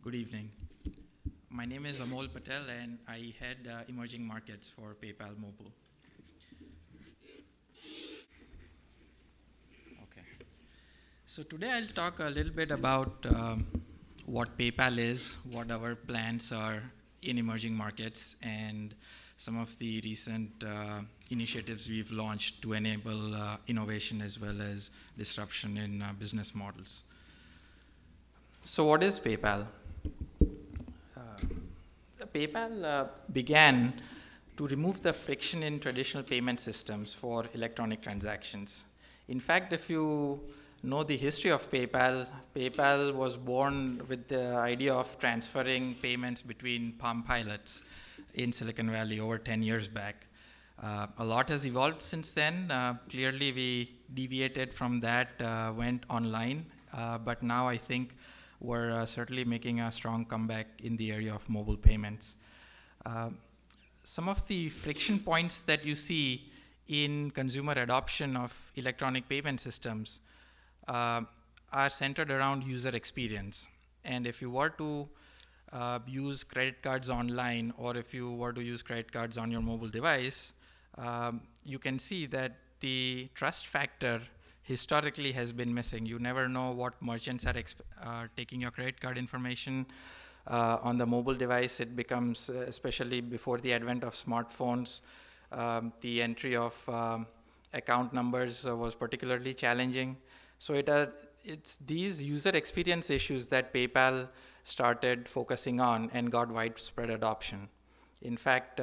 Good evening. My name is Amol Patel and I head emerging markets for PayPal Mobile. Okay. So today I'll talk a little bit about what PayPal is, what our plans are in emerging markets, and some of the recent initiatives we've launched to enable innovation as well as disruption in business models. So what is PayPal? PayPal began to remove the friction in traditional payment systems for electronic transactions. In fact, if you know the history of PayPal, PayPal was born with the idea of transferring payments between Palm Pilots in Silicon Valley over 10 years back. A lot has evolved since then. Clearly, we deviated from that, went online, but now I think we're certainly making a strong comeback in the area of mobile payments. Some of the friction points that you see in consumer adoption of electronic payment systems are centered around user experience. And if you were to use credit cards online, or if you were to use credit cards on your mobile device, you can see that the trust factor historically has been missing. You never know what merchants are taking your credit card information. On the mobile device, it becomes, especially before the advent of smartphones, the entry of account numbers was particularly challenging. So it's these user experience issues that PayPal started focusing on and got widespread adoption. In fact,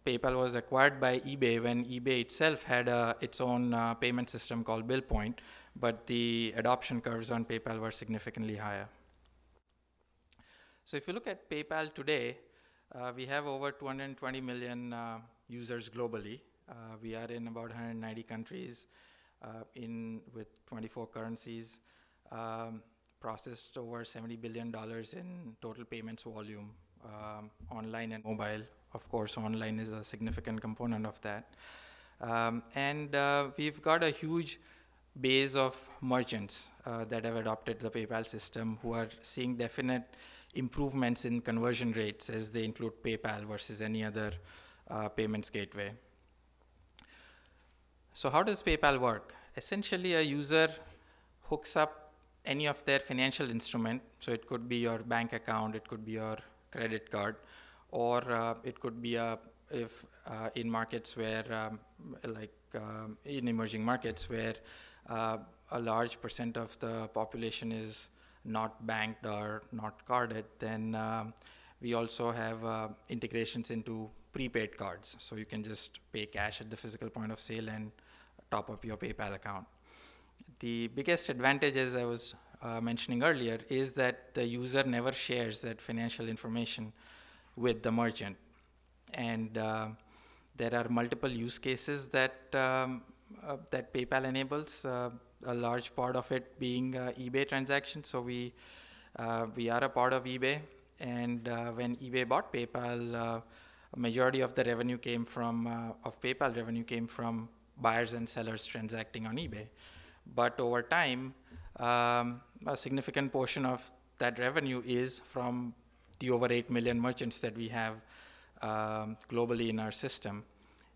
PayPal was acquired by eBay when eBay itself had its own payment system called BillPoint, but the adoption curves on PayPal were significantly higher. So if you look at PayPal today, we have over 220 million users globally. We are in about 190 countries with 24 currencies, processed over $70 billion in total payments volume, online and mobile. Of course, online is a significant component of that. We've got a huge base of merchants that have adopted the PayPal system who are seeing definite improvements in conversion rates as they include PayPal versus any other payments gateway. So how does PayPal work? Essentially, a user hooks up any of their financial instrument. So it could be your bank account, it could be your credit card, or it could be in markets where, in emerging markets where a large percent of the population is not banked or not carded, then we also have integrations into prepaid cards. So you can just pay cash at the physical point of sale and top up your PayPal account. The biggest advantage, as I was mentioning earlier, is that the user never shares that financial information with the merchant. And there are multiple use cases that PayPal enables. A large part of it being eBay transactions. So we are a part of eBay, and when eBay bought PayPal, a majority of the revenue came from PayPal revenue came from buyers and sellers transacting on eBay. But over time, a significant portion of that revenue is from the over 8 million merchants that we have globally in our system.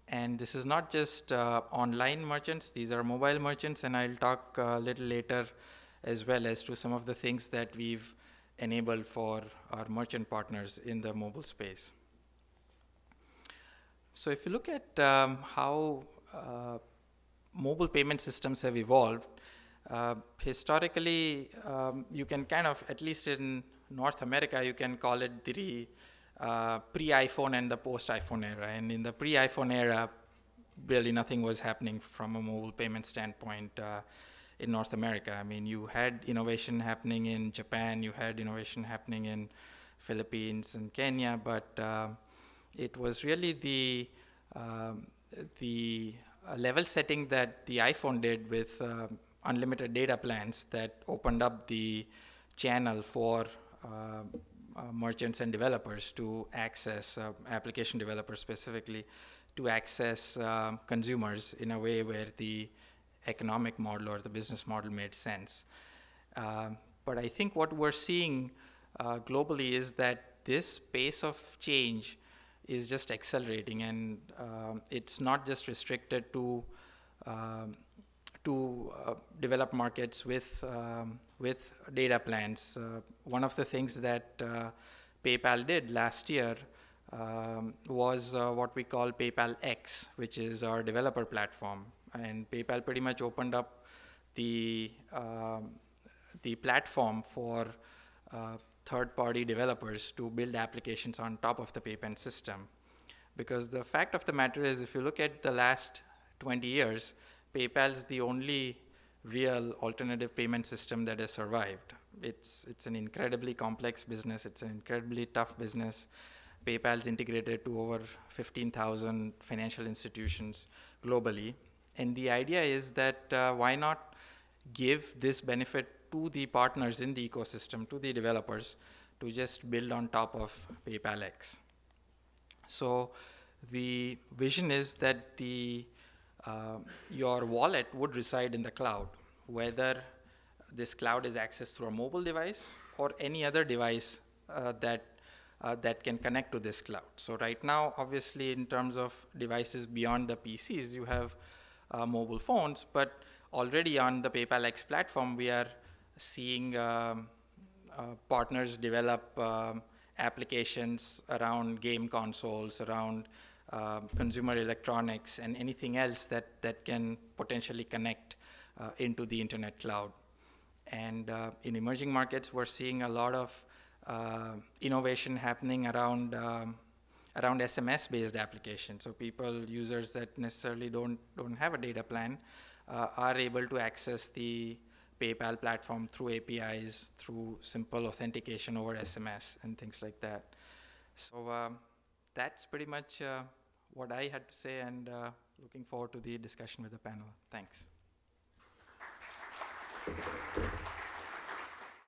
And this is not just online merchants, these are mobile merchants, and I'll talk a little later as well as to some of the things that we've enabled for our merchant partners in the mobile space. So if you look at how mobile payment systems have evolved, historically, you can kind of, at least in North America, you can call it the pre-iPhone and the post-iPhone era. And in the pre-iPhone era, really nothing was happening from a mobile payment standpoint in North America. I mean, you had innovation happening in Japan, you had innovation happening in Philippines and Kenya, but it was really the level setting that the iPhone did with unlimited data plans that opened up the channel for merchants and developers to access, application developers specifically, to access consumers in a way where the economic model or the business model made sense. But I think what we're seeing globally is that this pace of change is just accelerating, and it's not just restricted um, to developed markets with data plans. One of the things that PayPal did last year was what we call PayPal X, which is our developer platform. And PayPal pretty much opened up the the platform for third-party developers to build applications on top of the payment system. Because the fact of the matter is, if you look at the last 20 years, PayPal is the only real alternative payment system that has survived. It's an incredibly complex business. It's an incredibly tough business. PayPal's integrated to over 15,000 financial institutions globally. And the idea is that why not give this benefit to the partners in the ecosystem, to the developers, to just build on top of PayPal X. So the vision is that your wallet would reside in the cloud, whether this cloud is accessed through a mobile device or any other device that can connect to this cloud. So right now, obviously, in terms of devices beyond the PCs, you have mobile phones, but already on the PayPal X platform, we are seeing partners develop applications around game consoles, around consumer electronics, and anything else that can potentially connect into the internet cloud. And in emerging markets, we're seeing a lot of innovation happening around SMS-based applications. So users that necessarily don't have a data plan, are able to access the PayPal platform through APIs, through simple authentication over SMS and things like that. So that's pretty much what I had to say, and looking forward to the discussion with the panel. Thanks.